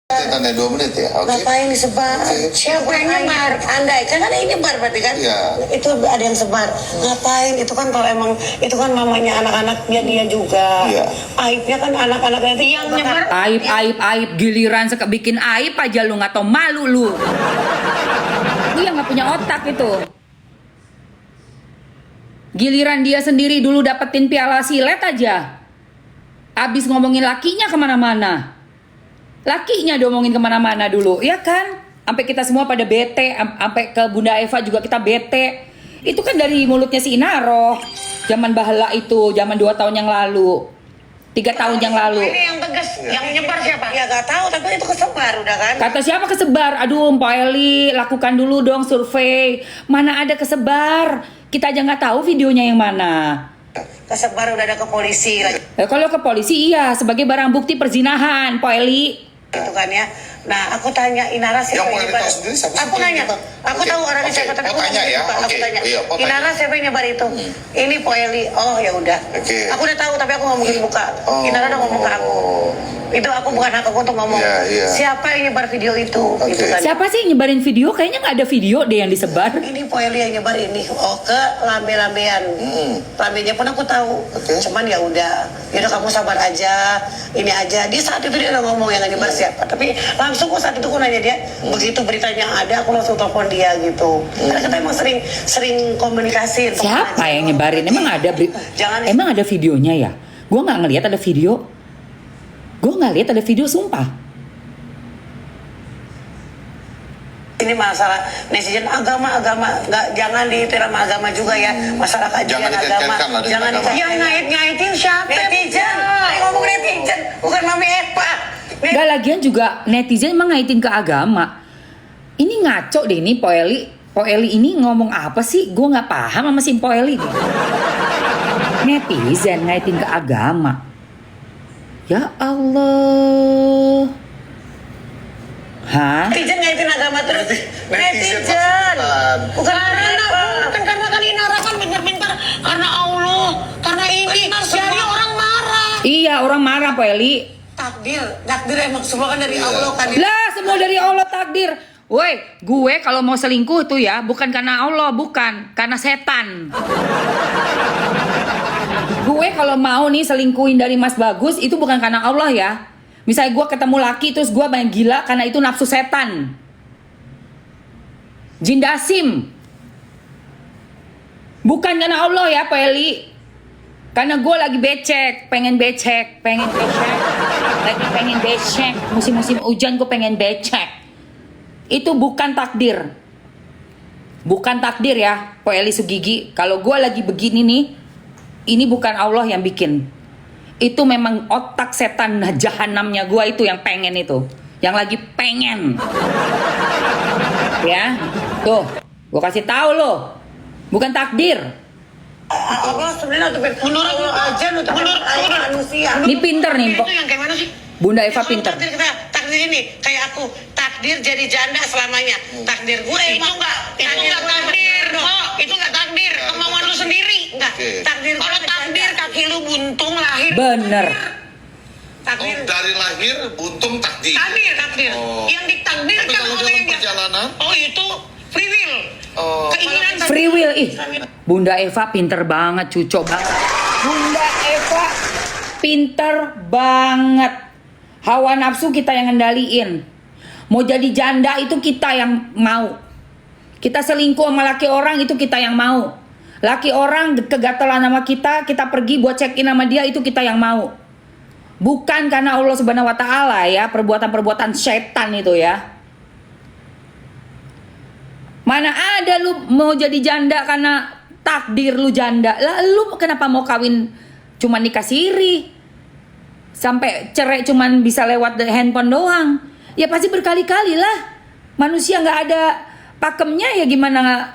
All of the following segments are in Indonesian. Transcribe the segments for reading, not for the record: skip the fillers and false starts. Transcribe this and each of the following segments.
Tanda 2 menit ya, oke. Ngapain disebar? Oke. Siapa yang nyebar? Andai kan ada yang nyebar berarti kan? Iya. Itu ada yang sebar. Ngapain? Itu kan kalau emang itu kan mamanya anak-anaknya dia juga. Iya. Aibnya kan anak-anaknya itu yang nyebar. Aib giliran bikin aib aja lu nggak tau malu lu. Lu yang nggak punya otak itu. Giliran dia sendiri dulu dapetin piala silet aja. Abis ngomongin lakinya kemana-mana. Lakinya diomongin kemana-mana dulu, ya kan? Sampai kita semua pada bete, sampai ke Bunda Eva juga kita bete. Itu kan dari mulutnya si Inaroh. Zaman bahala itu, zaman 2 tahun yang lalu. 3 tahun yang lalu. Ini yang tegas, yang nyebar siapa? Ya gak tahu, tapi itu kesebar udah kan? Kata siapa kesebar? Aduh, Mbak Eli, lakukan dulu dong survei. Mana ada kesebar? Kita aja nggak tahu videonya yang mana. Kesebar udah ada ke polisi lagi. Kalau ke polisi iya, sebagai barang bukti perzinahan, Pak Eli. Gitu kan ya. Nah, aku tanya Inara siapa Yang yang boleh nyebar? tahu sendiri siapa sih Aku yang nanya. nyebar? Aku Oke. tahu orangnya Oke. siapa, tapi Oh, aku tanya ya? Aku Oke. tanya. Iya, oh, tanya. Inara siapa yang nyebar itu? Ini Po Eli. Oh, ya udah. Oke. Aku udah tahu tapi aku nggak mungkin buka. Oh. Inara udah ngomong ke aku. Itu aku bukan hak aku untuk ngomong. Iya, iya. Siapa yang nyebar video itu? Oke. Gitu kan. Siapa sih yang nyebarin video? Kayaknya nggak ada video deh yang disebar. Ini Po Eli yang nyebar ini. Oh, ke lambe-lambean. Lambenya pun aku tahu. Oke. Cuman ya udah. Ya udah kamu sabar aja. Ini aja. Dia saat itu dia udah ngomong yang nyebar siapa. Tapi langsung kok saat itu aku nanya dia. Begitu beritanya ada, aku langsung telepon dia gitu. Karena kita emang sering komunikasi. untuk Siapa ngaji. yang nyebarin? Emang ada Jangan. emang ada videonya ya? Gue nggak ngelihat ada video. Gue nggak lihat ada video, sumpah. Ini masalah netizen agama nggak, jangan ditiram agama juga ya, masalah kajian Jangan agama dikaitkan lah dengan jangan agama. yang ngaitin siapa netizen. Ayo ngomong netizen bukan Mami Eva. Gak, lagian juga netizen emang ngaitin ke agama. Ini ngaco deh ini Po Eli. Po Eli ini ngomong apa sih? Gue nggak paham sama si Po Eli. Netizen ngaitin ke agama. Ya Allah. Hah? Netizen ngaitin agama terus. Netizen Netizen. maksudnya. Bukan karena kan Inara kan pintar-pintar karena Allah, karena ini. Jadi orang marah. Iya, orang marah Po Eli. Takdir emang semua kan dari Allah kan. Lah, semua dari Allah takdir. Woi, gue kalau mau selingkuh tuh ya, bukan karena Allah, bukan karena setan. Gue kalau mau nih selingkuhin dari Mas Bagus itu bukan karena Allah ya. Misalnya gue ketemu laki terus gue main gila karena itu nafsu setan. Jin Dasim. Bukan karena Allah ya, Pak Eli. Karena gue lagi pengen becek. Lagi pengen becek. Musim-musim hujan gue pengen becek. Itu bukan takdir. Bukan takdir ya, Po Eli Sugigi. Kalau gue lagi begini nih, ini bukan Allah yang bikin. Itu memang otak setan jahanamnya gue itu yang pengen itu. Yang lagi pengen. Ya, tuh. Gue kasih tahu lo. Bukan takdir. Allah sebenarnya menurut Allah aja menurut manusia. Ini pinter nih, Itu yang kayak mana sih? Bunda Eva pinter. Takdir ini kayak aku takdir jadi janda selamanya. Takdir gue itu nggak takdir. Itu nggak takdir. Kemauan lu sendiri. Enggak. Takdir kalau takdir kaki lu buntung lahir. Bener. Takdir. Dari lahir buntung takdir. Takdir. Oh. Yang ditakdirkan Tapi kalau oleh dalam yang perjalanan? Oh itu free will. Oh. Keinginan Free will. Ih, Bunda Eva pinter banget, cucok banget. Bunda Eva pinter banget. Hawa nafsu kita yang ngendaliin. Mau jadi janda itu kita yang mau. Kita selingkuh sama laki orang itu kita yang mau. Laki orang kegatelan sama kita pergi buat check in sama dia itu kita yang mau. Bukan karena Allah Subhanahu wa taala ya, perbuatan-perbuatan setan itu ya. Mana ada lu mau jadi janda karena takdir lu janda. Lah lu kenapa mau kawin cuma nikah siri? Sampai cerai cuman bisa lewat handphone doang. Ya pasti berkali-kali lah. Manusia nggak ada pakemnya ya gimana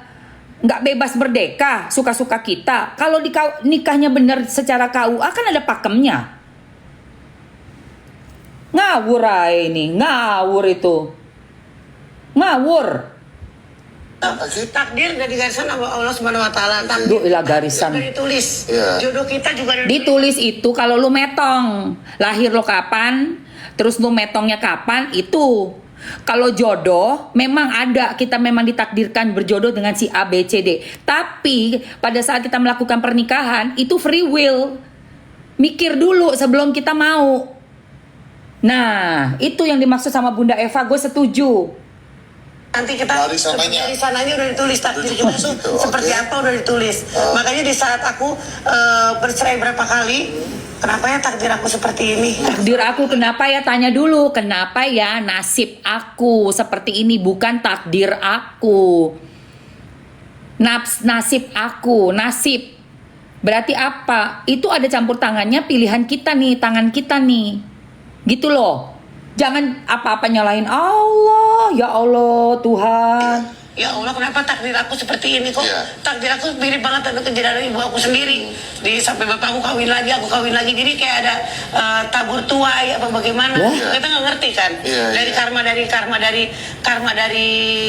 nggak bebas berdeka suka-suka kita. Kalau nikahnya bener secara KUA kan ada pakemnya. Ngawur aja ini, ngawur itu. Ngawur. Takdir udah digariskan sama Allah Subhanahu wa taala. Duh, ilah garisan. Udah ditulis. Iya. Jodoh kita juga udah Ditulis itu kalau lu metong. Lahir lo kapan, terus lu metongnya kapan, itu. Kalau jodoh memang ada, kita memang ditakdirkan berjodoh dengan si A, B, C, D. Tapi pada saat kita melakukan pernikahan itu free will. Mikir dulu sebelum kita mau. Nah, itu yang dimaksud sama Bunda Eva, gue setuju. nanti kita Dari sananya. dari sananya udah ditulis takdir kita tuh Gitu, seperti oke. apa udah ditulis. Makanya di saat aku bercerai berapa kali, kenapa ya takdir aku seperti ini? Takdir aku kenapa ya, tanya dulu. Kenapa ya nasib aku seperti ini, bukan takdir aku. Nasib aku, nasib. Berarti apa? Itu ada campur tangannya, pilihan kita nih, tangan kita nih. Gitu loh. Jangan apa-apa nyalahin Allah. Ya Allah, Tuhan. Ya Allah, kenapa takdir aku seperti ini kok? Iya. Takdir aku mirip banget dengan kejadian ibu aku sendiri. Sampai bapakku kawin lagi, aku kawin lagi. Jadi kayak ada tabur tuai apa bagaimana? Wah. Kita nggak ngerti kan? Iya, dari iya. karma dari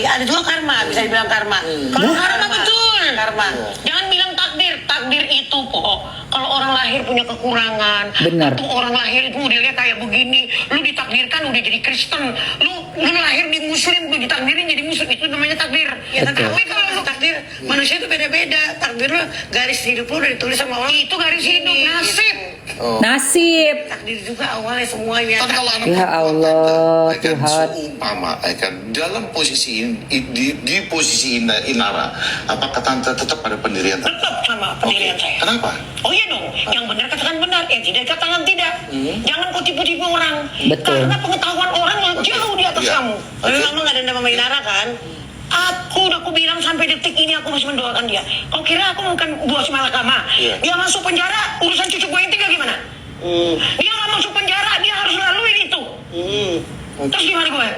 ada juga karma, bisa dibilang karma. Kalau karma betul, karma. Jangan bilang takdir. Takdir itu kok. Kalau orang lahir punya kekurangan, Benar. atau orang lahir itu modelnya kayak begini, lu ditakdirkan udah jadi Kristen, lu lahir di Muslim, lu ditakdirin jadi Muslim, itu namanya takdir. Ya Betul. tapi kalau lu takdir, manusia itu beda-beda. Takdir lu, garis hidup lu udah ditulis sama Allah. Itu garis hidup, nasib. Oh. Nasib. Takdir juga awalnya semuanya. Kan kalau anak Ya perempuan Allah, kan, Tuhan. seumpama kan dalam posisi di posisi Inara, apakah tante tetap pada pendirian tante? Tetap sama pendirian saya. Kenapa? Oh iya dong, yang benar katakan benar, yang tidak katakan tidak. Jangan kau tipu-tipu orang. Betul. Karena pengetahuan orang yang jauh di atas Iya. kamu. Tapi mama nggak ada nama Mainara kan? Aku udah aku bilang sampai detik ini aku masih mendoakan dia. Kau kira aku bukan buah malakama? Iya. Dia masuk penjara, urusan cucu gue yang tinggal gimana? Dia nggak masuk penjara, dia harus laluin itu. Terus gimana gue?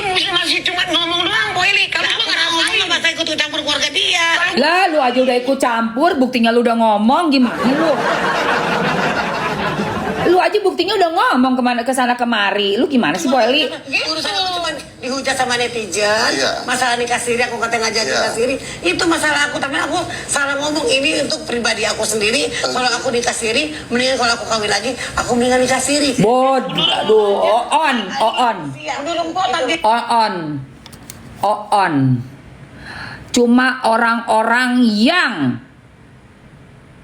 Lu masih cuma ngomong doang, Boyli. Kalau gue nggak ngomong, nggak masa ikut campur keluarga dia. Lah lu aja udah ikut campur, buktinya lu udah ngomong, gimana lu? Lu aja buktinya udah ngomong ke sana kemari. Lu gimana sih, Boyli? Urusan aku cuma dihujat sama netizen. Iya. Masalah nikah siri, aku kata ngajak Iya. nikah siri. Itu masalah aku, tapi aku salah ngomong. Ini untuk pribadi aku sendiri. Kalau aku nikah siri, mendingan kalau aku kawin lagi, aku mendingan nikah siri. Aduh, on. Udah lempot tadi. On. Cuma orang-orang yang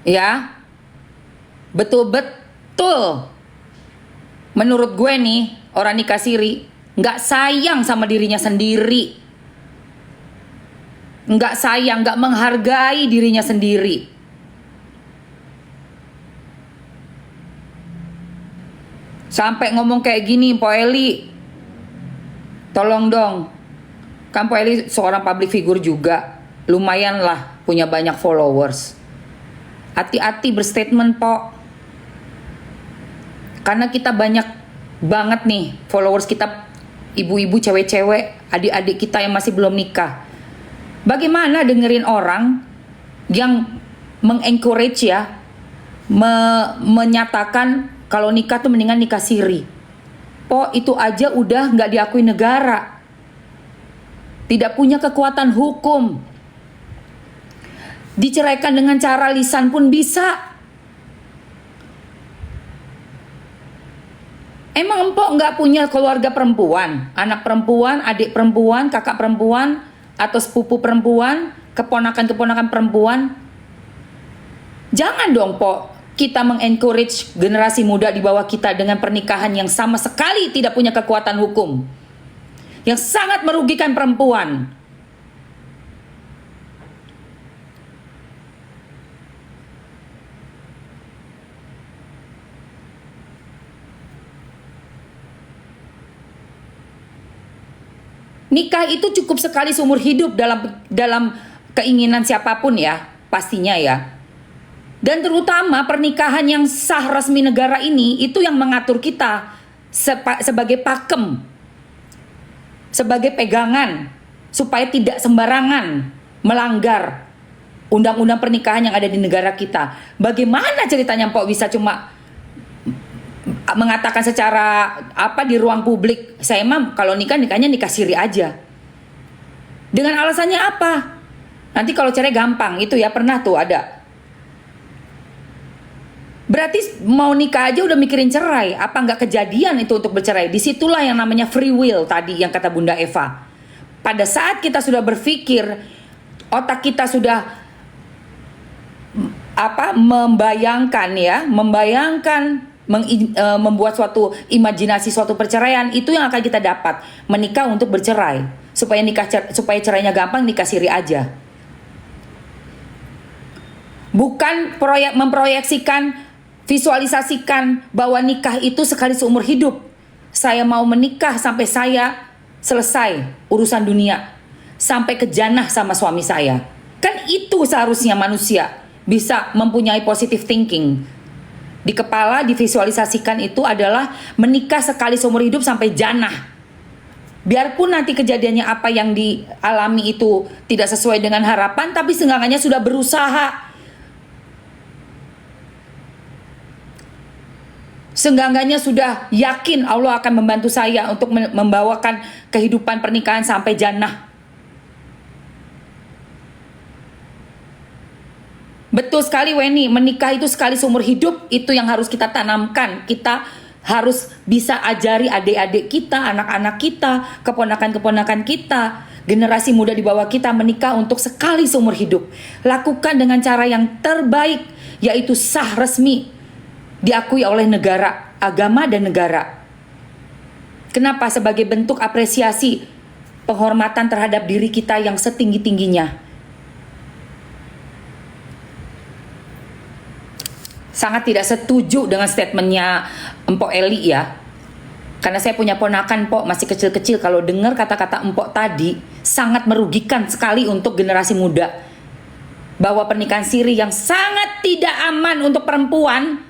ya betul-betul menurut gue nih orang nikah siri nggak sayang sama dirinya sendiri, nggak sayang, nggak menghargai dirinya sendiri. Sampai ngomong kayak gini, Po Eli, tolong dong. Kan Po Eli seorang public figure juga, lumayan lah punya banyak followers. Hati-hati berstatement, Po. Karena kita banyak banget nih followers kita, ibu-ibu, cewek-cewek, adik-adik kita yang masih belum nikah. Bagaimana dengerin orang yang mengencourage ya, menyatakan kalau nikah tuh mendingan nikah siri. Po, itu aja udah nggak diakui negara. Tidak punya kekuatan hukum. Diceraikan dengan cara lisan pun bisa. Emang empok nggak punya keluarga perempuan, anak perempuan, adik perempuan, kakak perempuan, atau sepupu perempuan, keponakan-keponakan perempuan? Jangan dong, Po, kita mengencourage generasi muda di bawah kita dengan pernikahan yang sama sekali tidak punya kekuatan hukum, yang sangat merugikan perempuan. Nikah itu cukup sekali seumur hidup dalam keinginan siapapun ya, pastinya ya. Dan terutama pernikahan yang sah resmi negara ini itu yang mengatur kita sebagai pakem, sebagai pegangan, supaya tidak sembarangan melanggar undang-undang pernikahan yang ada di negara kita. Bagaimana ceritanya Mpok bisa cuma mengatakan secara apa di ruang publik, saya mah kalau nikahnya nikah siri aja. Dengan alasannya apa? Nanti kalau cerai gampang, itu ya pernah tuh ada. Berarti mau nikah aja udah mikirin cerai. Apa nggak kejadian itu untuk bercerai? Disitulah yang namanya free will tadi yang kata Bunda Eva. Pada saat kita sudah berpikir, otak kita sudah membayangkan ya, membuat suatu imajinasi suatu perceraian, itu yang akan kita dapat. Menikah untuk bercerai. Supaya cerainya gampang, nikah siri aja. Bukan memproyeksikan, visualisasikan bahwa nikah itu sekali seumur hidup. Saya mau menikah sampai saya selesai urusan dunia, sampai ke jannah sama suami saya. Kan itu seharusnya manusia bisa mempunyai positive thinking. Di kepala divisualisasikan itu adalah menikah sekali seumur hidup sampai jannah. Biarpun nanti kejadiannya apa yang dialami itu tidak sesuai dengan harapan, tapi seenggaknya sudah berusaha. Seenggaknya sudah yakin Allah akan membantu saya untuk membawakan kehidupan pernikahan sampai jannah. Betul sekali Weni, menikah itu sekali seumur hidup, itu yang harus kita tanamkan. Kita harus bisa ajari adik-adik kita, anak-anak kita, keponakan-keponakan kita, generasi muda di bawah kita menikah untuk sekali seumur hidup. Lakukan dengan cara yang terbaik, yaitu sah resmi, diakui oleh negara, agama dan negara. Kenapa? Sebagai bentuk apresiasi, penghormatan terhadap diri kita yang setinggi-tingginya. Sangat tidak setuju dengan statementnya Empok Eli ya. Karena saya punya ponakan Empok masih kecil-kecil. Kalau dengar kata-kata Empok tadi, sangat merugikan sekali untuk generasi muda. Bahwa pernikahan siri yang sangat tidak aman untuk perempuan,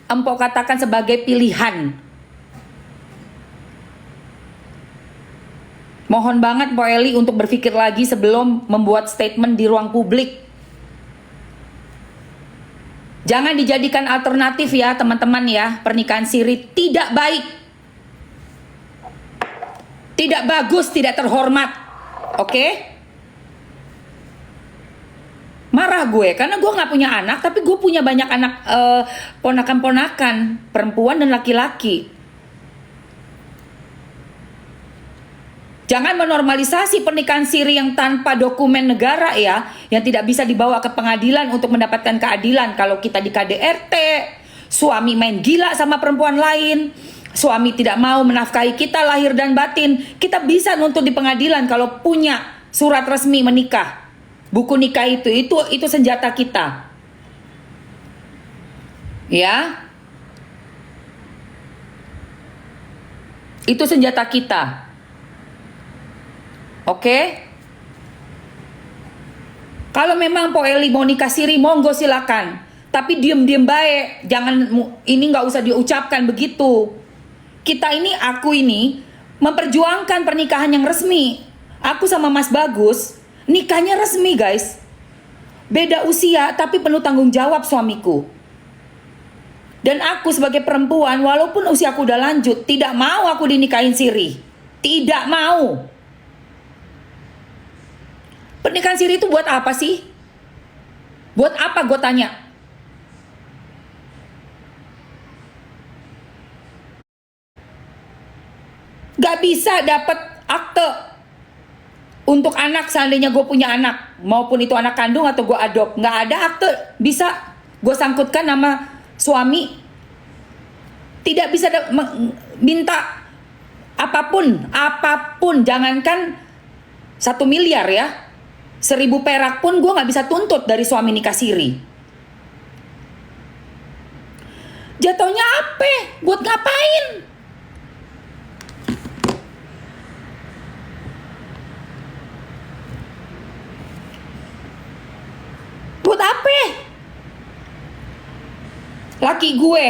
Empok katakan sebagai pilihan. Mohon banget Empok Eli untuk berpikir lagi sebelum membuat statement di ruang publik. Jangan dijadikan alternatif ya teman-teman ya. Pernikahan siri tidak baik, tidak bagus, tidak terhormat. Oke? Marah gue karena gue gak punya anak, tapi gue punya banyak anak, ponakan-ponakan, perempuan dan laki-laki. Jangan menormalisasi pernikahan siri yang tanpa dokumen negara ya, yang tidak bisa dibawa ke pengadilan untuk mendapatkan keadilan. Kalau kita di KDRT, suami main gila sama perempuan lain, suami tidak mau menafkahi kita lahir dan batin, kita bisa nuntut di pengadilan kalau punya surat resmi menikah. Buku nikah itu senjata kita. Ya. Itu senjata kita. Oke? Kalau memang Po Eli mau nikah siri, monggo silakan. Tapi diem-diem baik. Jangan, ini nggak usah diucapkan begitu. Aku ini memperjuangkan pernikahan yang resmi. Aku sama Mas Bagus nikahnya resmi guys. Beda usia tapi penuh tanggung jawab suamiku. Dan aku sebagai perempuan, walaupun usiaku udah lanjut, tidak mau aku dinikahin siri. Tidak mau. Pernikahan siri itu buat apa sih? Buat apa gue tanya? Gak bisa dapat akte untuk anak seandainya gue punya anak, maupun itu anak kandung atau gue adop. Gak ada akte bisa gue sangkutkan nama suami. Tidak bisa minta apapun, jangankan 1 miliar ya, 1.000 perak pun gue gak bisa tuntut dari suami nikah siri. Jatuhnya apa? Buat ngapain? Buat apa? Laki gue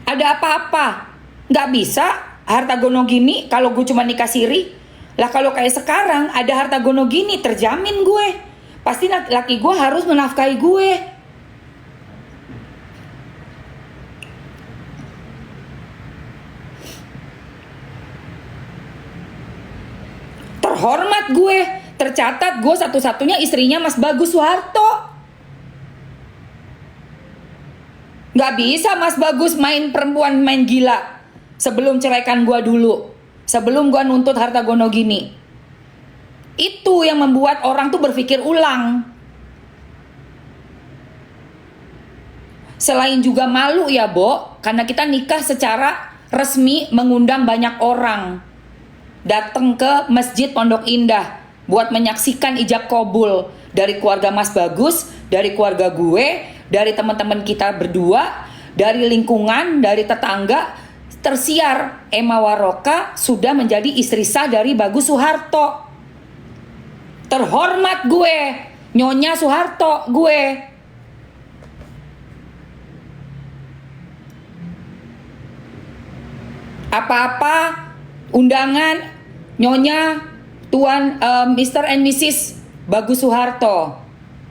ada apa-apa gak bisa harta gono gini kalau gue cuma nikah siri. Lah kalau kayak sekarang ada harta gono gini, terjamin gue pasti laki gue harus menafkahi gue. Terhormat gue, tercatat gue satu-satunya istrinya Mas Bagus Soeharto. Gak bisa Mas Bagus main perempuan main gila sebelum ceraikan gue dulu, sebelum gue nuntut harta gono gini. Itu yang membuat orang tuh berpikir ulang. Selain juga malu ya Bo, karena kita nikah secara resmi, mengundang banyak orang datang ke Masjid Pondok Indah buat menyaksikan ijab kabul dari keluarga Mas Bagus, dari keluarga gue, dari teman-teman kita berdua, dari lingkungan, dari tetangga. Tersiar Emma Waroka sudah menjadi istri sah dari Bagus Soeharto. Terhormat gue, Nyonya Soeharto gue. Apa-apa undangan Nyonya Tuan Mr. and Mrs. Bagus Soeharto.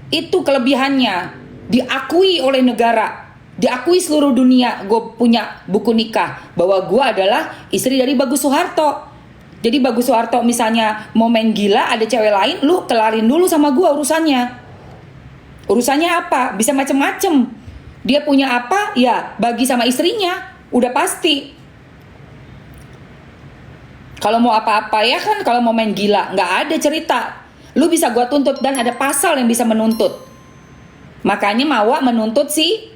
Itu kelebihannya, diakui oleh negara, diakui seluruh dunia. Gue punya buku nikah bahwa gue adalah istri dari Bagus Soeharto. Jadi Bagus Soeharto misalnya mau main gila, ada cewek lain, lu kelarin dulu sama gue urusannya. Urusannya apa? Bisa macem-macem. Dia punya apa? Ya bagi sama istrinya, udah pasti. Kalau mau apa-apa ya kan, kalau mau main gila, nggak ada cerita. Lu bisa gua tuntut dan ada pasal yang bisa menuntut. Makanya Mawa menuntut si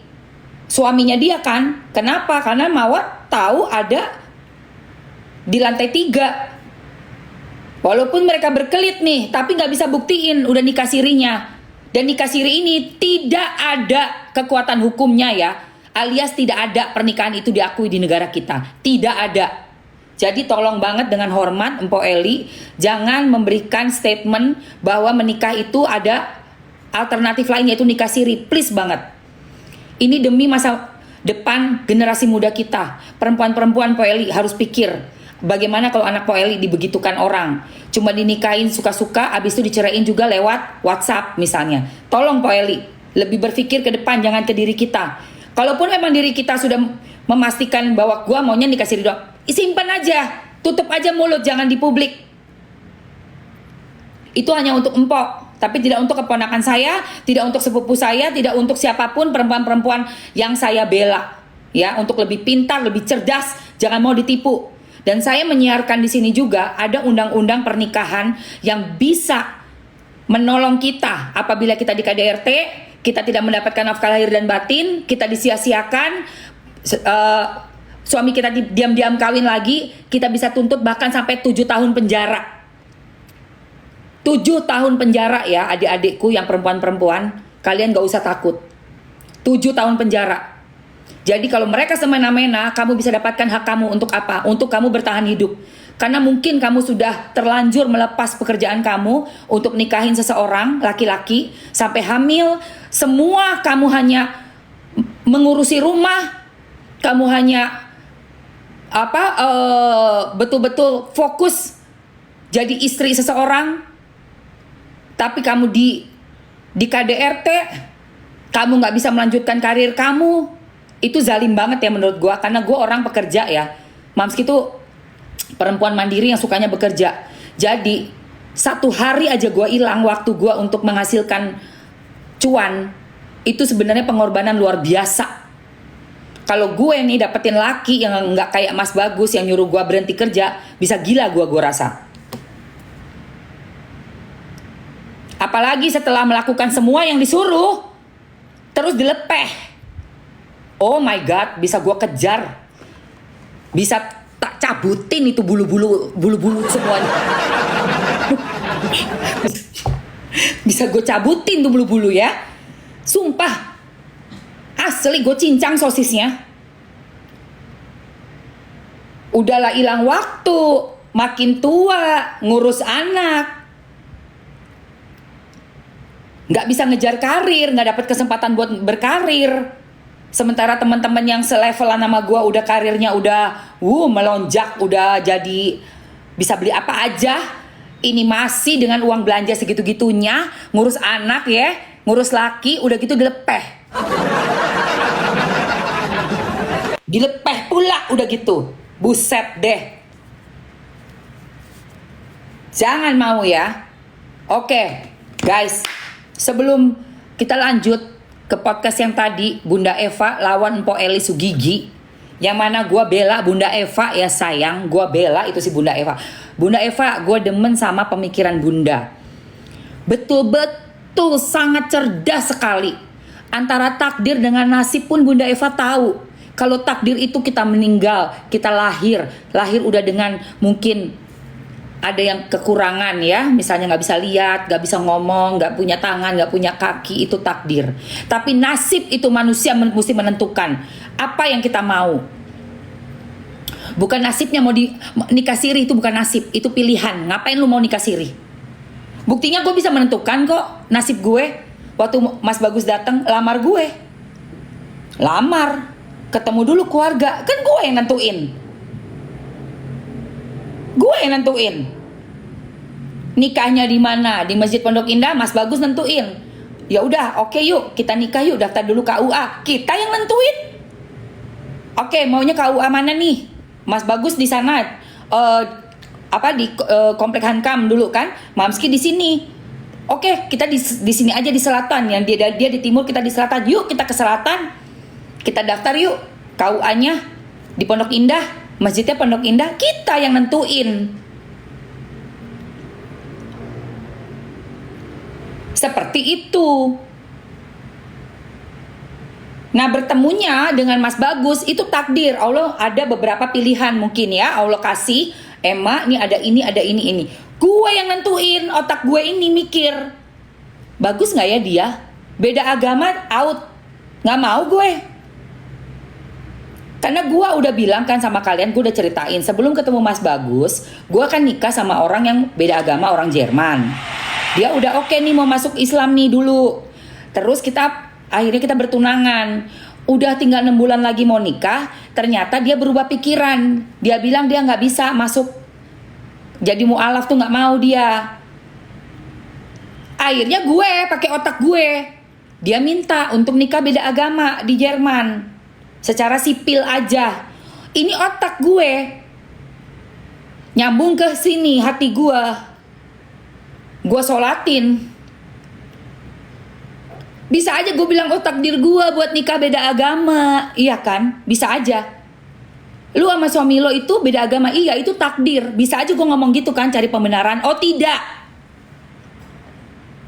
suaminya dia kan. Kenapa? Karena Mawa tahu ada di lantai 3. Walaupun mereka berkelit nih, tapi nggak bisa buktiin udah nikah sirinya. Dan nikah siri ini tidak ada kekuatan hukumnya ya. Alias tidak ada pernikahan itu diakui di negara kita. Tidak ada. Jadi tolong banget dengan hormat Mpok Eli, jangan memberikan statement bahwa menikah itu ada alternatif lain yaitu nikah siri. Please banget. Ini demi masa depan generasi muda kita. Perempuan-perempuan Mpok Eli harus pikir, bagaimana kalau anak Mpok Eli dibegitukan orang, cuma dinikahin suka-suka, abis itu diceraiin juga lewat WhatsApp misalnya. Tolong Mpok Eli, lebih berpikir ke depan, jangan ke diri kita. Kalaupun memang diri kita sudah memastikan bahwa gua maunya nikah siri doang, simpan aja, tutup aja mulut, jangan di publik. Itu hanya untuk empok, tapi tidak untuk keponakan saya, tidak untuk sepupu saya, tidak untuk siapapun perempuan-perempuan yang saya bela. Ya, untuk lebih pintar, lebih cerdas, jangan mau ditipu. Dan saya menyiarkan di sini juga ada undang-undang pernikahan yang bisa menolong kita apabila kita di KDRT, kita tidak mendapatkan nafkah lahir dan batin, kita disia-siakan, suami kita diam-diam kawin lagi, kita bisa tuntut bahkan sampai 7 tahun penjara. 7 tahun penjara ya adik-adikku yang perempuan-perempuan, kalian gak usah takut. 7 tahun penjara. Jadi kalau mereka semena-mena, kamu bisa dapatkan hak kamu untuk apa? Untuk kamu bertahan hidup. Karena mungkin kamu sudah terlanjur melepas pekerjaan kamu untuk nikahin seseorang, laki-laki, sampai hamil. Semua kamu hanya mengurusi rumah, kamu hanya betul-betul fokus jadi istri seseorang, tapi kamu di KDRT, kamu nggak bisa melanjutkan karir kamu. Itu zalim banget ya menurut gue, karena gue orang pekerja ya. Mamski tuh perempuan mandiri yang sukanya bekerja. Jadi 1 hari aja gue hilang waktu gue untuk menghasilkan cuan, itu sebenarnya pengorbanan luar biasa. Kalau gue nih dapetin laki yang nggak kayak Mas Bagus yang nyuruh gue berhenti kerja, bisa gila gue rasa. Apalagi setelah melakukan semua yang disuruh, terus dilepeh. Oh my God, bisa gue kejar, bisa tak cabutin itu bulu-bulu semuanya. Bisa gue cabutin tuh bulu-bulu ya. Sumpah, asli gue cincang sosisnya. Udahlah hilang waktu, makin tua, ngurus anak, nggak bisa ngejar karir, nggak dapat kesempatan buat berkarir. Sementara teman-teman yang selevelan sama gue udah karirnya udah melonjak, udah jadi bisa beli apa aja. Ini masih dengan uang belanja segitu-gitunya, ngurus anak ya, ngurus laki, udah gitu dilepeh. Dilepeh pula udah gitu. Buset deh. Jangan mau ya. Oke, guys, sebelum kita lanjut ke podcast yang tadi, Bunda Eva lawan Mpok Eli Sugigi, yang mana gue bela Bunda Eva ya sayang, gue bela itu si Bunda Eva. Bunda Eva, gue demen sama pemikiran Bunda. Betul-betul sangat cerdas sekali. Antara takdir dengan nasib pun Bunda Eva tahu. Kalau takdir itu kita meninggal, kita lahir udah dengan mungkin ada yang kekurangan ya, misalnya nggak bisa lihat, nggak bisa ngomong, nggak punya tangan, nggak punya kaki, itu takdir. Tapi nasib itu manusia mesti menentukan apa yang kita mau. Bukan nasibnya mau nikah siri, itu bukan nasib, itu pilihan. Ngapain lu mau nikah siri? Buktinya gue bisa menentukan kok nasib gue. Waktu Mas Bagus datang lamar gue, lamar, ketemu dulu keluarga, kan gue yang nentuin. Gue yang nentuin nikahnya di mana, di Masjid Pondok Indah. Mas Bagus nentuin. Ya udah, oke yuk kita nikah yuk, daftar dulu KUA. Kita yang nentuin. Oke, maunya KUA mana nih? Mas Bagus di sana, di Komplek Hankam dulu kan. Mamski di sini. Oke, kita di sini aja di selatan. Yang dia di timur, kita di selatan. Yuk kita ke selatan. Kita daftar yuk KUA-nya di Pondok Indah. Masjidnya Pondok Indah, kita yang nentuin. Seperti itu. Nah, bertemunya dengan Mas Bagus itu takdir. Allah ada beberapa pilihan mungkin ya. Allah kasih, Emma, ini ada ini. Gue yang nentuin, otak gue ini mikir. Bagus gak ya dia? Beda agama, out. Gak mau gue. Karena gue udah bilang kan sama kalian, gue udah ceritain sebelum ketemu Mas Bagus, gue akan nikah sama orang yang beda agama, orang Jerman. Dia udah oke nih mau masuk Islam nih dulu. Terus akhirnya kita bertunangan. Udah tinggal 6 bulan lagi mau nikah, ternyata dia berubah pikiran. Dia bilang dia nggak bisa masuk jadi mu'alaf tuh, nggak mau dia. Akhirnya gue pakai otak gue. Dia minta untuk nikah beda agama di Jerman. Secara sipil aja. Ini otak gue. Nyambung ke sini hati gue. Gue sholatin. Bisa aja gue bilang takdir gue buat nikah beda agama. Iya kan? Bisa aja. Lu sama suami lo itu beda agama. Iya, itu takdir. Bisa aja gue ngomong gitu kan, cari pembenaran. Oh tidak.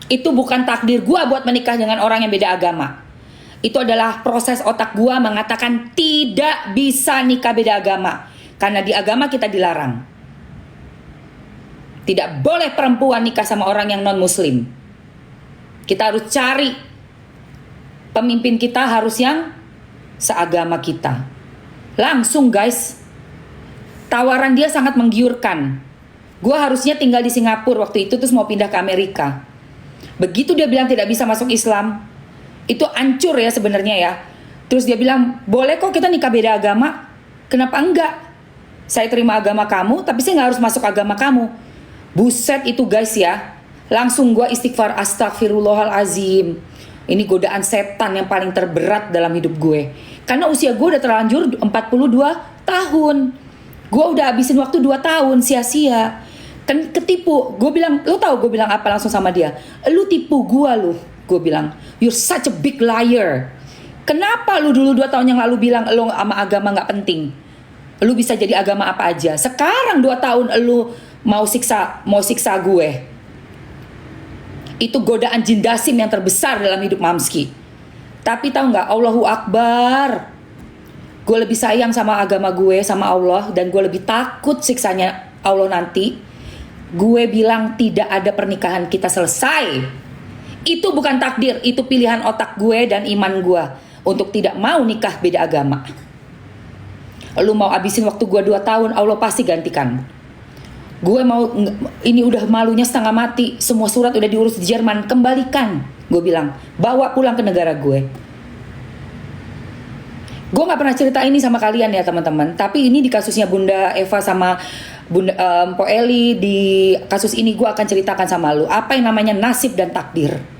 Itu bukan takdir gue buat menikah dengan orang yang beda agama. Itu adalah proses otak gua mengatakan tidak bisa nikah beda agama. Karena di agama kita dilarang. Tidak boleh perempuan nikah sama orang yang non muslim. Kita harus cari pemimpin kita harus yang seagama kita. Langsung guys. Tawaran dia sangat menggiurkan. Gua harusnya tinggal di Singapura waktu itu, terus mau pindah ke Amerika. Begitu dia bilang tidak bisa masuk Islam, itu hancur ya sebenarnya ya. Terus dia bilang, boleh kok kita nikah beda agama. Kenapa enggak? Saya terima agama kamu, tapi saya gak harus masuk agama kamu. Buset itu guys ya. Langsung gue istighfar, astagfirullahalazim. Ini godaan setan yang paling terberat dalam hidup gue. Karena usia gue udah terlanjur 42 tahun. Gue udah habisin waktu 2 tahun sia-sia. Kan ketipu. Gue bilang, lo tau gue bilang apa langsung sama dia? Lu tipu gue lu. Gue bilang, you're such a big liar. Kenapa lu dulu 2 tahun yang lalu bilang lu sama agama gak penting? Lu bisa jadi agama apa aja. Sekarang 2 tahun lu mau siksa gue. Itu godaan jin dasim yang terbesar dalam hidup Mamski. Tapi tahu gak, Allahu Akbar. Gue lebih sayang sama agama gue, sama Allah. Dan gue lebih takut siksanya Allah nanti. Gue bilang tidak ada pernikahan kita selesai. Itu bukan takdir, itu pilihan otak gue dan iman gue untuk tidak mau nikah beda agama. Lu mau abisin waktu gue 2 tahun, Allah pasti gantikan. Gue mau, ini udah malunya setengah mati, semua surat udah diurus di Jerman, kembalikan. Gue bilang, bawa pulang ke negara gue. Gue gak pernah cerita ini sama kalian ya teman-teman, tapi ini di kasusnya Bunda Eva sama Bunda Mpok Eli, di kasus ini gue akan ceritakan sama lu apa yang namanya nasib dan takdir.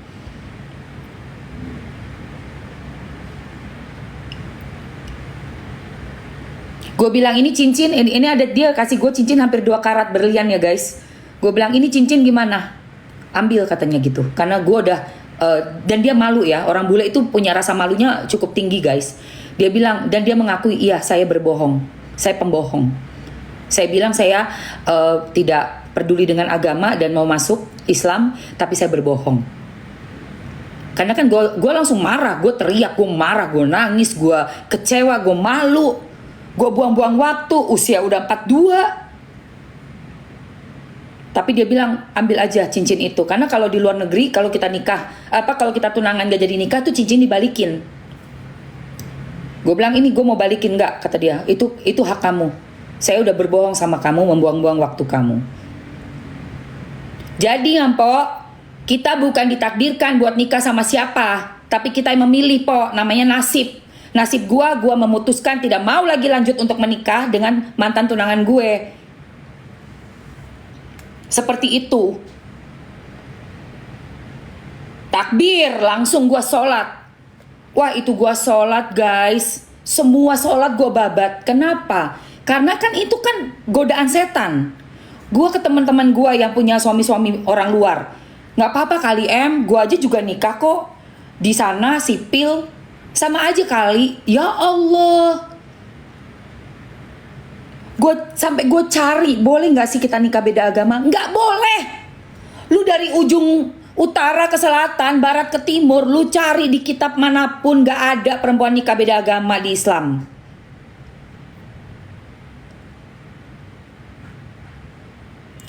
Gue bilang ini cincin, ini ada dia kasih gue cincin hampir 2 karat berlian ya guys. Gue bilang ini cincin gimana? ambil katanya gitu. Karena gue udah dan dia malu ya, orang bule itu punya rasa malunya cukup tinggi guys. Dia bilang, dan dia mengakui, iya saya berbohong, saya pembohong. Saya bilang saya tidak peduli dengan agama dan mau masuk Islam, tapi saya berbohong. Karena kan gue langsung marah, gue teriak, gue marah, gue nangis, gue kecewa, gue malu, gue buang-buang waktu, usia udah 42. Tapi dia bilang ambil aja cincin itu, karena kalau di luar negeri kalau kita nikah, kalau kita tunangan gak jadi nikah tuh cincin dibalikin. Gue bilang ini gue mau balikin nggak, kata dia, itu hak kamu. Saya udah berbohong sama kamu, membuang-buang waktu kamu. Jadi Mpok, kita bukan ditakdirkan buat nikah sama siapa, tapi kita yang memilih Po, namanya nasib. Nasib gue memutuskan tidak mau lagi lanjut untuk menikah dengan mantan tunangan gue. Seperti itu. Takbir, langsung gue sholat. Wah itu gue sholat guys, semua sholat gue babat. Kenapa? Karena kan itu kan godaan setan. Gue ke teman-teman gue yang punya suami-suami orang luar, nggak apa-apa kali gue aja juga nikah kok di sana sipil, sama aja kali. Ya Allah, sampai gue cari, boleh nggak sih kita nikah beda agama? Nggak boleh. Lu dari ujung utara ke selatan, barat ke timur, lu cari di kitab manapun nggak ada perempuan nikah beda agama di Islam.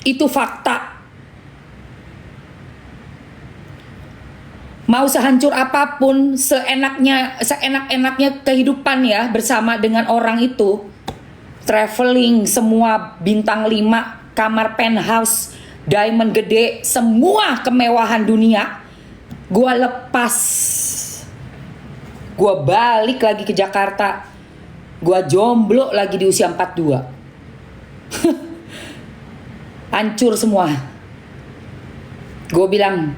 Itu fakta. Mau sehancur apapun, seenak-enaknya kehidupan ya bersama dengan orang itu, traveling, semua bintang 5, kamar penthouse, diamond gede, semua kemewahan dunia, gua lepas. Gua balik lagi ke Jakarta. Gua jomblo lagi di usia 42. Hancur semua. Gue bilang,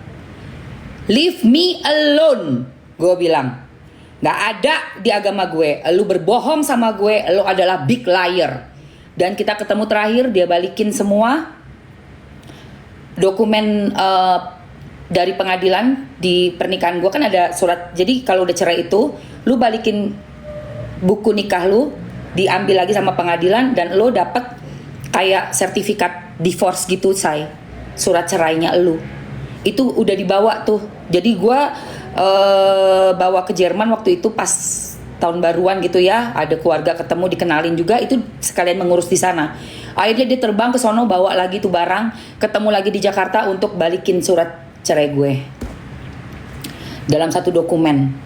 leave me alone. Gue bilang, gak ada di agama gue. Lu berbohong sama gue, lu adalah big liar. Dan kita ketemu terakhir, dia balikin semua dokumen dari pengadilan di pernikahan gue. Kan ada surat, jadi kalau udah cerai itu, lu balikin buku nikah lu, diambil lagi sama pengadilan, dan lu dapet kayak sertifikat divorce gitu, surat cerainya lu. Itu udah dibawa tuh. Jadi gue bawa ke Jerman waktu itu pas tahun baruan gitu ya. Ada keluarga ketemu, dikenalin juga. Itu sekalian mengurus di sana. Akhirnya dia terbang ke sono, bawa lagi tuh barang. Ketemu lagi di Jakarta untuk balikin surat cerai gue. Dalam satu dokumen.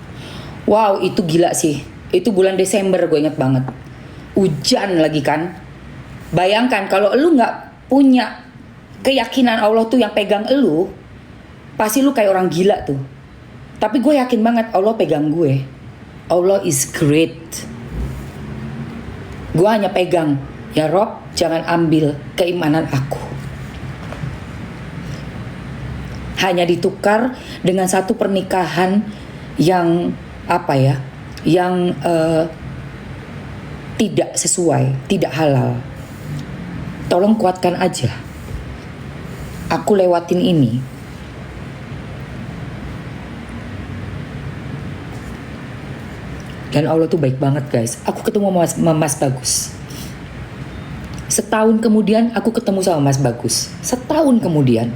Wow, itu gila sih. Itu bulan Desember, gue inget banget. Hujan lagi kan. Bayangkan kalau lu gak punya keyakinan Allah tuh yang pegang elu, pasti lu kayak orang gila tuh. Tapi gue yakin banget Allah pegang gue. Allah is great. Gue hanya pegang, ya Rob, jangan ambil keimanan aku. Hanya ditukar dengan satu pernikahan yang yang tidak sesuai, tidak halal. Tolong kuatkan aja. Aku lewatin ini. Dan Allah tuh baik banget guys. Aku ketemu sama Mas Bagus. Setahun kemudian aku ketemu sama Mas Bagus. Setahun kemudian.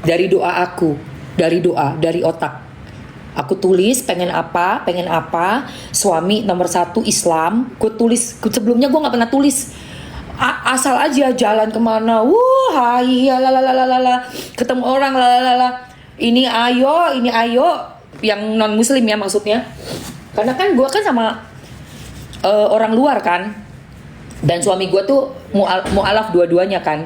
Dari doa aku, dari otak. Aku tulis pengen apa, suami nomor 1 Islam. Gue tulis, sebelumnya gue gak pernah tulis. Asal aja jalan kemana, ketemu orang, ini ayo, yang non muslim ya maksudnya. Karena kan gue kan sama orang luar kan. Dan suami gue tuh mu'alaf dua-duanya kan.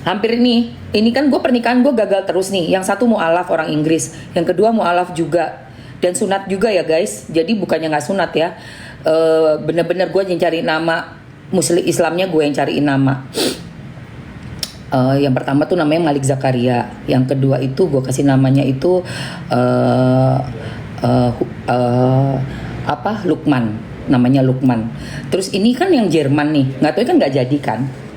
Hampir ini kan gue pernikahan gue gagal terus nih. Yang satu mu'alaf orang Inggris, yang kedua mu'alaf juga, dan sunat juga ya guys. Jadi bukannya nggak sunat ya, bener-bener gue yang cari nama Muslim Islamnya, gue yang cariin nama. Yang pertama tuh namanya Malik Zakaria, yang kedua itu gue kasih namanya itu Lukman, namanya Lukman. Terus ini kan yang Jerman nih, nggak tahu kan nggak jadi kan.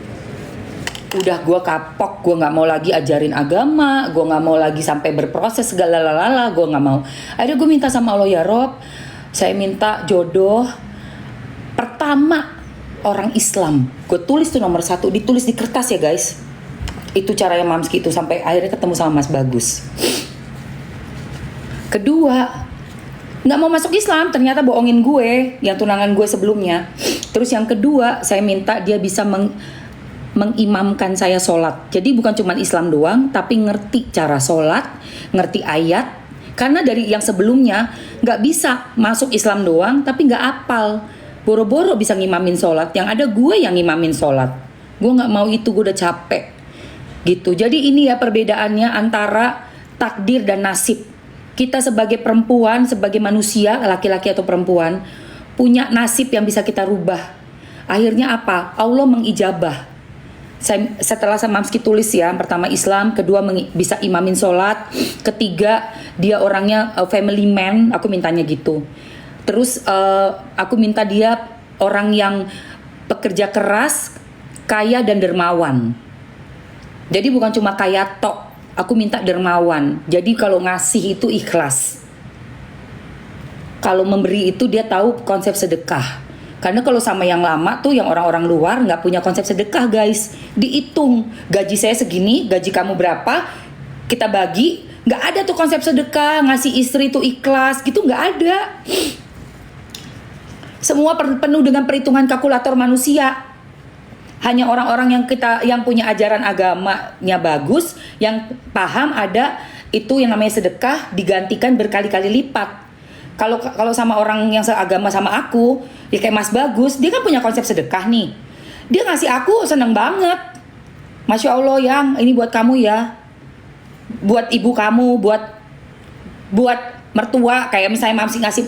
udah gue kapok, gue nggak mau lagi ajarin agama, gue nggak mau lagi sampai berproses segala lalala, gue nggak mau. Akhirnya gue minta sama Allah, ya Rob, saya minta jodoh pertama orang Islam. Gue tulis tuh nomor 1, ditulis di kertas ya guys. Itu caranya Mamski itu, sampai akhirnya ketemu sama Mas Bagus. Kedua, nggak mau masuk Islam, ternyata bohongin gue yang tunangan gue sebelumnya. Terus yang kedua, saya minta dia bisa mengimamkan saya sholat. Jadi bukan cuma Islam doang, tapi ngerti cara sholat, ngerti ayat. Karena dari yang sebelumnya nggak bisa masuk Islam doang, tapi nggak apal. Boro-boro bisa ngimamin sholat. Yang ada gue yang ngimamin sholat. Gue nggak mau itu, gue udah capek. Gitu. Jadi ini ya perbedaannya antara takdir dan nasib. Kita sebagai perempuan, sebagai manusia, laki-laki atau perempuan, punya nasib yang bisa kita rubah. Akhirnya apa? Allah mengijabah. Setelah sama Mamski tulis ya, pertama Islam, kedua bisa imamin sholat, ketiga dia orangnya family man, aku mintanya gitu. Terus aku minta dia orang yang pekerja keras, kaya dan dermawan. Jadi bukan cuma kaya tok, aku minta dermawan. Jadi kalau ngasih itu ikhlas. Kalau memberi itu dia tahu konsep sedekah. Karena kalau sama yang lama tuh, yang orang-orang luar nggak punya konsep sedekah guys. Dihitung, gaji saya segini, gaji kamu berapa, kita bagi. Nggak ada tuh konsep sedekah, ngasih istri tuh ikhlas, gitu nggak ada. Semua penuh dengan perhitungan kalkulator manusia. Hanya orang-orang yang punya ajaran agamanya bagus, yang paham ada itu yang namanya sedekah digantikan berkali-kali lipat. Kalau sama orang yang seagama sama aku, ya kayak Mas Bagus, dia kan punya konsep sedekah nih. Dia ngasih aku seneng banget. Masya Allah, yang ini buat kamu ya, buat ibu kamu, buat mertua. Kayak misalnya Mamsi ngasih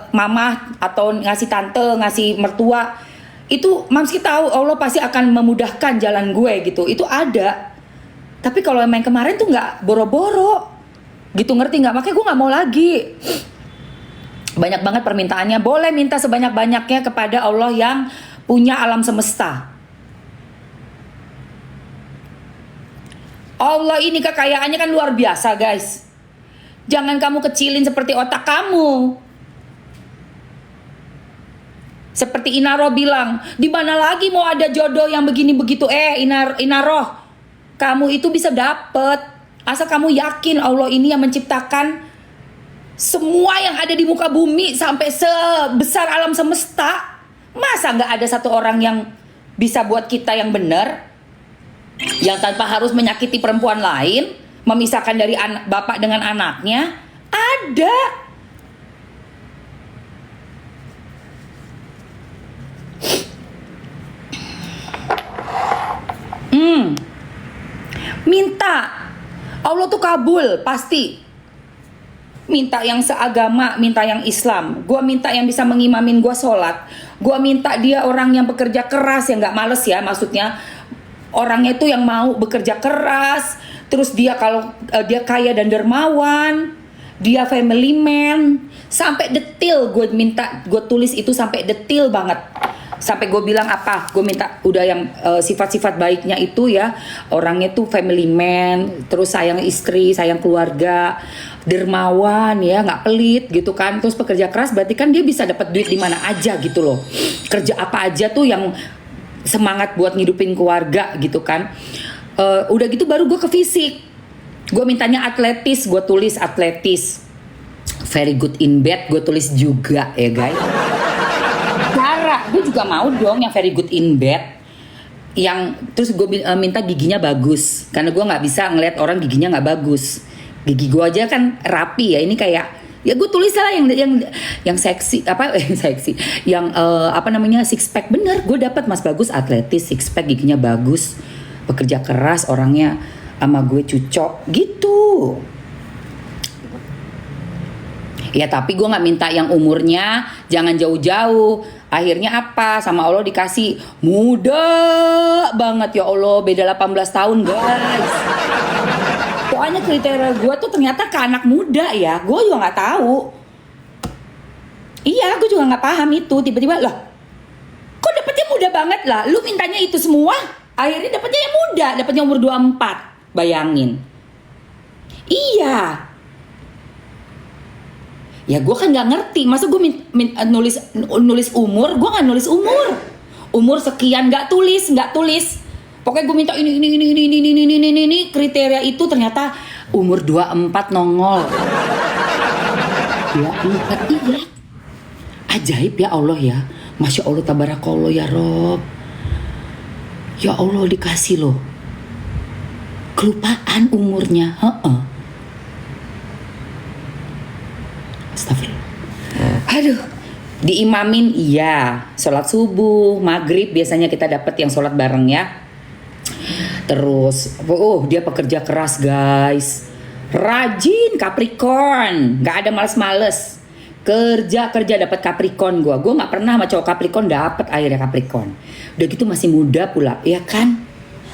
mama atau ngasih tante, ngasih mertua, itu Mamsi tahu Allah pasti akan memudahkan jalan gue gitu. Itu ada. Tapi kalau main kemarin tuh nggak boro-boro. Gitu, ngerti nggak? Makanya gue nggak mau lagi. Banyak banget permintaannya. Boleh minta sebanyak-banyaknya kepada Allah yang punya alam semesta. Allah ini kekayaannya kan luar biasa guys. Jangan kamu kecilin seperti otak kamu. Seperti Inaro bilang, di mana lagi mau ada jodoh yang begini begitu? Inaro, kamu itu bisa dapet. Asal kamu yakin Allah ini yang menciptakan semua yang ada di muka bumi sampai sebesar alam semesta. Masa nggak ada satu orang yang bisa buat kita yang benar, yang tanpa harus menyakiti perempuan lain, memisahkan dari bapak dengan anaknya? Ada. Minta. Allah tuh kabul, pasti. Minta yang seagama, minta yang Islam. Gua minta yang bisa mengimamin gua sholat. Gua minta dia orang yang bekerja keras, yang gak males ya, maksudnya orangnya itu yang mau bekerja keras. Terus dia kalau dia kaya dan dermawan, dia family man. Sampai detil gue minta, gue tulis itu sampai detil banget. Sampai gue bilang apa, gue minta udah yang sifat-sifat baiknya itu ya, orangnya tuh family man, terus sayang istri, sayang keluarga, dermawan ya, nggak pelit gitu kan, terus pekerja keras, berarti kan dia bisa dapat duit di mana aja gitu loh, kerja apa aja tuh yang semangat buat ngidupin keluarga gitu kan. Udah gitu baru gue ke fisik, gue mintanya atletis, gue tulis atletis, very good in bed, gue tulis juga ya guys. Gue juga mau dong yang very good in bed, yang terus gue minta giginya bagus, karena gue nggak bisa ngeliat orang giginya nggak bagus. Gigi gue aja kan rapi ya, ini kayak ya gue tulis lah yang seksi apa seksi, yang apa namanya six pack. Bener, gue dapat Mas Bagus atletis, six pack, giginya bagus, pekerja keras, orangnya sama gue cocok gitu. Ya tapi gue nggak minta yang umurnya jangan jauh-jauh. Akhirnya apa? Sama Allah dikasih muda banget, ya Allah, beda 18 tahun guys. Soalnya kriteria gue tuh ternyata ke anak muda ya. Gue juga nggak tahu. Iya, gue juga nggak paham itu. Tiba-tiba lah, kok dapetnya muda banget lah. Lu mintanya itu semua? Akhirnya dapatnya yang muda, dapatnya umur 24. Bayangin. Iya. Ya gue kan nggak ngerti, masa gue nulis umur, gue nggak nulis umur sekian, nggak tulis. Pokoknya gue minta ini kriteria itu, ternyata umur 24 nongol. Ya iya. Ajaib ya Allah ya. Masya Allah tabarakallah ya Rob. Ya Allah dikasih loh. Kelupaan umurnya. Astagfirullah. Aduh. Diimamin iya. Sholat subuh, maghrib biasanya kita dapat yang sholat bareng ya. Terus, dia pekerja keras guys. Rajin Capricorn. Gak ada males-males. Kerja dapat Capricorn gue nggak pernah sama cowok Capricorn dapat akhirnya Capricorn. Udah gitu masih muda pula, ya kan?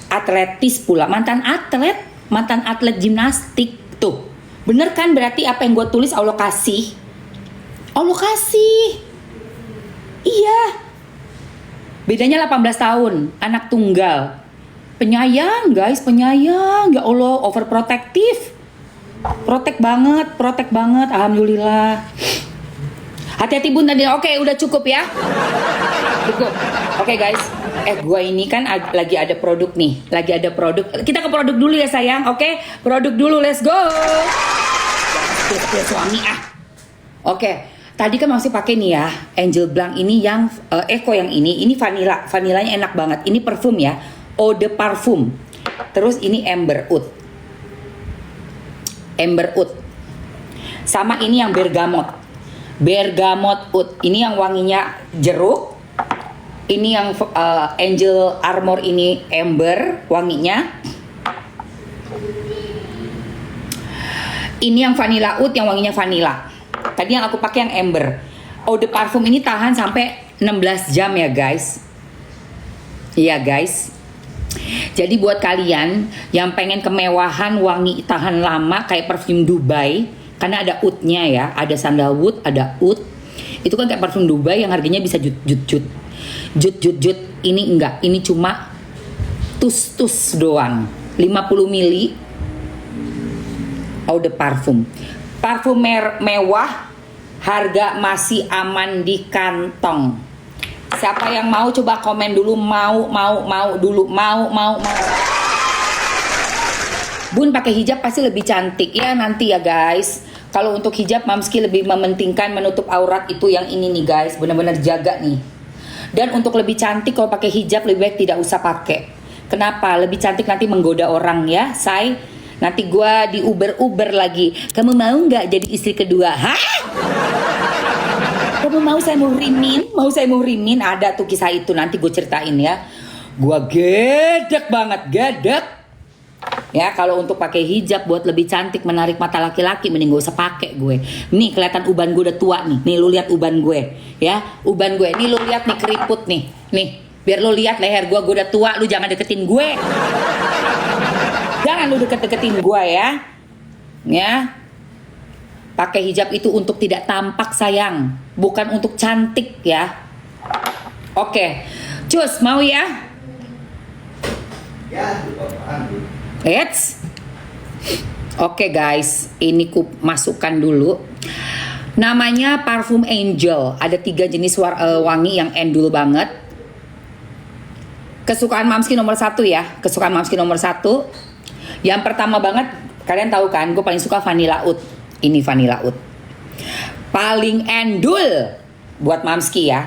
Atletis pula, mantan atlet gimnastik tuh. Bener kan berarti apa yang gue tulis Allah kasih. Iya. Bedanya 18 tahun, anak tunggal. Penyayang guys, penyayang. Ya Allah, overprotective. Protek banget, alhamdulillah. Hati-hati bun tadi. Oke, udah cukup ya. Cukup. Oke guys. Gua ini kan lagi ada produk nih. Kita ke produk dulu ya sayang. Oke, produk dulu. Let's go. Suami Oke. Tadi kan masih pakai nih ya, Angel Blanc ini yang Eco yang ini vanilla. Vanillanya enak banget. Ini parfum ya. Eau de parfum. Terus ini Amber Oud. Sama ini yang bergamot oud, ini yang wanginya jeruk. Ini yang Angel Armor ini amber wanginya. Ini yang vanilla oud yang wanginya vanilla. Tadi yang aku pakai yang amber. Eau de parfum ini tahan sampai 16 jam ya guys. Iya guys. Jadi buat kalian yang pengen kemewahan wangi tahan lama kayak parfum Dubai, karena ada oud-nya ya, ada sandalwood, ada oud. Itu kan kayak parfum Dubai yang harganya bisa jut. Ini enggak, ini cuma tus doang. 50 mili eau de parfum. Parfum mewah, harga masih aman di kantong. Siapa yang mau coba komen dulu, mau dulu, mau. Bun pakai hijab pasti lebih cantik ya nanti ya guys. Kalau untuk hijab Mamski lebih mementingkan menutup aurat itu yang ini nih guys, benar-benar jaga nih. Dan untuk lebih cantik kalau pakai hijab lebih baik tidak usah pakai. Kenapa? Lebih cantik nanti menggoda orang ya, say. Nanti gua di Uber lagi. Kamu mau nggak jadi istri kedua? Hah? Kamu mau saya muhrimin? Ada tuh kisah itu nanti gue ceritain ya. Gua gedek banget. Ya kalau untuk pakai hijab buat lebih cantik menarik mata laki-laki mending gak usah pakai gue. Nih kelihatan uban gue udah tua nih. Nih lu lihat uban gue ya. Uban gue. Nih lu lihat nih keriput nih. Nih biar lu lihat leher gue udah tua, lu jangan deketin gue. Jangan lu deketin gue ya. Ya. Pakai hijab itu untuk tidak tampak sayang, bukan untuk cantik ya. Oke. Cus mau ya? Oke guys, ini ku masukkan dulu. Namanya parfum Angel. Ada 3 jenis wangi yang endul banget. Kesukaan Mamski nomor 1 ya. Yang pertama banget, kalian tahu kan, gue paling suka vanilla oud. Ini vanilla oud. Paling endul buat Mamski ya.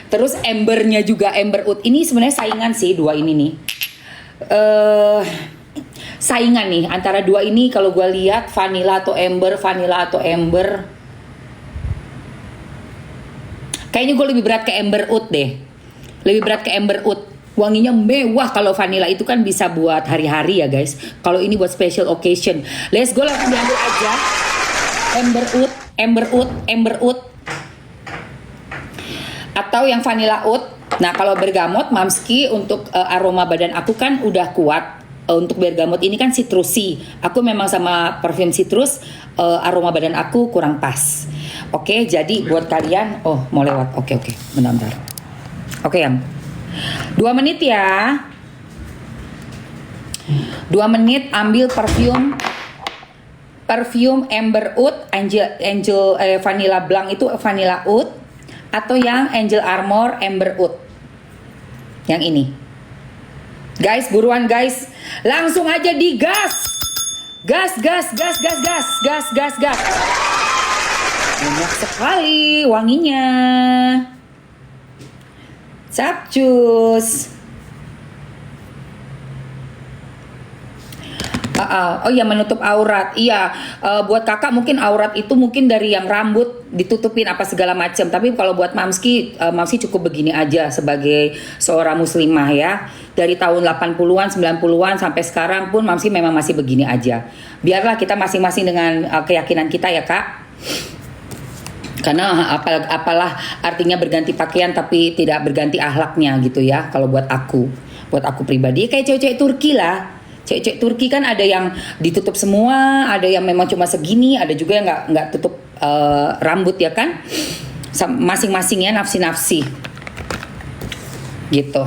Terus embernya juga Amber Oud. Ini sebenarnya saingan sih 2 ini nih. Saingan nih antara 2 ini kalau gue lihat vanilla atau amber. Kayaknya gue lebih berat ke Amber Oud deh. Wanginya mewah. Kalau vanilla itu kan bisa buat hari-hari ya guys. Kalau ini buat special occasion. Let's go, langsung diambil aja. Amber Oud. Atau yang vanilla oud. Nah kalau bergamot Mamski untuk aroma badan aku kan udah kuat. Untuk bergamot ini kan citrusi. Aku memang sama parfum citrus, aroma badan aku kurang pas. Oke, jadi buat kalian, mau lewat. Oke, bentar. Oke yang 2 menit ya. 2 menit ambil perfume Amber Oud, Vanilla Blanc itu Vanilla Oud, atau yang Angel Armor Amber Oud. Yang ini. Guys, buruan guys. Langsung aja digas. Gas. Banyak sekali wanginya. Capcus. Oh iya, menutup aurat. Iya, buat kakak mungkin aurat itu mungkin dari yang rambut ditutupin apa segala macam. Tapi kalau buat Mamski, Mamski cukup begini aja sebagai seorang muslimah ya. Dari tahun 80-an, 90-an sampai sekarang pun Mamski memang masih begini aja. Biarlah kita masing-masing dengan keyakinan kita ya kak. Karena apalah artinya berganti pakaian tapi tidak berganti akhlaknya gitu ya. Kalau buat aku pribadi kayak cewek-cewek Turki lah. Cewek-cewek Turki kan ada yang ditutup semua, ada yang memang cuma segini, ada juga yang nggak tutup rambut ya kan. Masing-masing ya nafsi-nafsi. Gitu.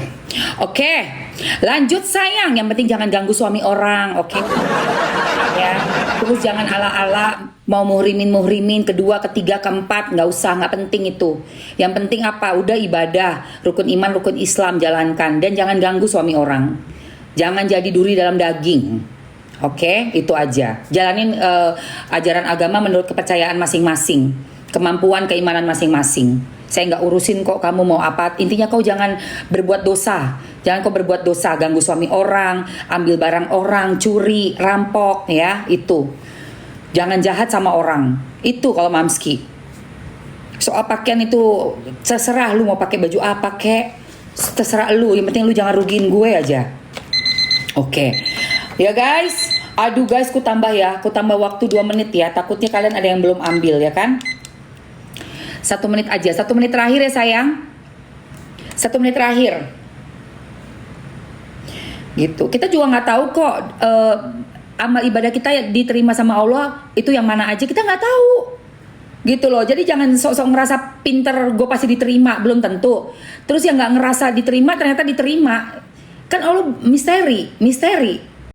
Oke, lanjut sayang. Yang penting jangan ganggu suami orang, oke? Ya, terus jangan ala-ala mau muhrimin, kedua, ketiga, keempat, nggak usah, nggak penting itu. Yang penting apa? Udah ibadah, rukun iman, rukun Islam jalankan, dan jangan ganggu suami orang. Jangan jadi duri dalam daging. Oke, itu aja. Jalanin ajaran agama menurut kepercayaan masing-masing, kemampuan keimanan masing-masing. Saya nggak urusin kok kamu mau apa. Intinya kau jangan berbuat dosa. Jangan kau berbuat dosa, ganggu suami orang, ambil barang orang, curi, rampok ya, itu. Jangan jahat sama orang. Itu kalau Mamski. Soal pakaian itu terserah lu mau pakai baju apa kek. Terserah lu, yang penting lu jangan rugiin gue aja. Oke. Ya guys, aduh guys, ku tambah waktu 2 menit ya. Takutnya kalian ada yang belum ambil ya kan. 1 menit aja, 1 menit terakhir ya sayang. 1 menit terakhir. Gitu. Kita juga nggak tahu kok amal ibadah kita diterima sama Allah itu yang mana aja, kita nggak tahu. Gitu loh. Jadi jangan sok-sok ngerasa pinter gue pasti diterima, belum tentu. Terus yang nggak ngerasa diterima ternyata diterima. Kan Allah misteri.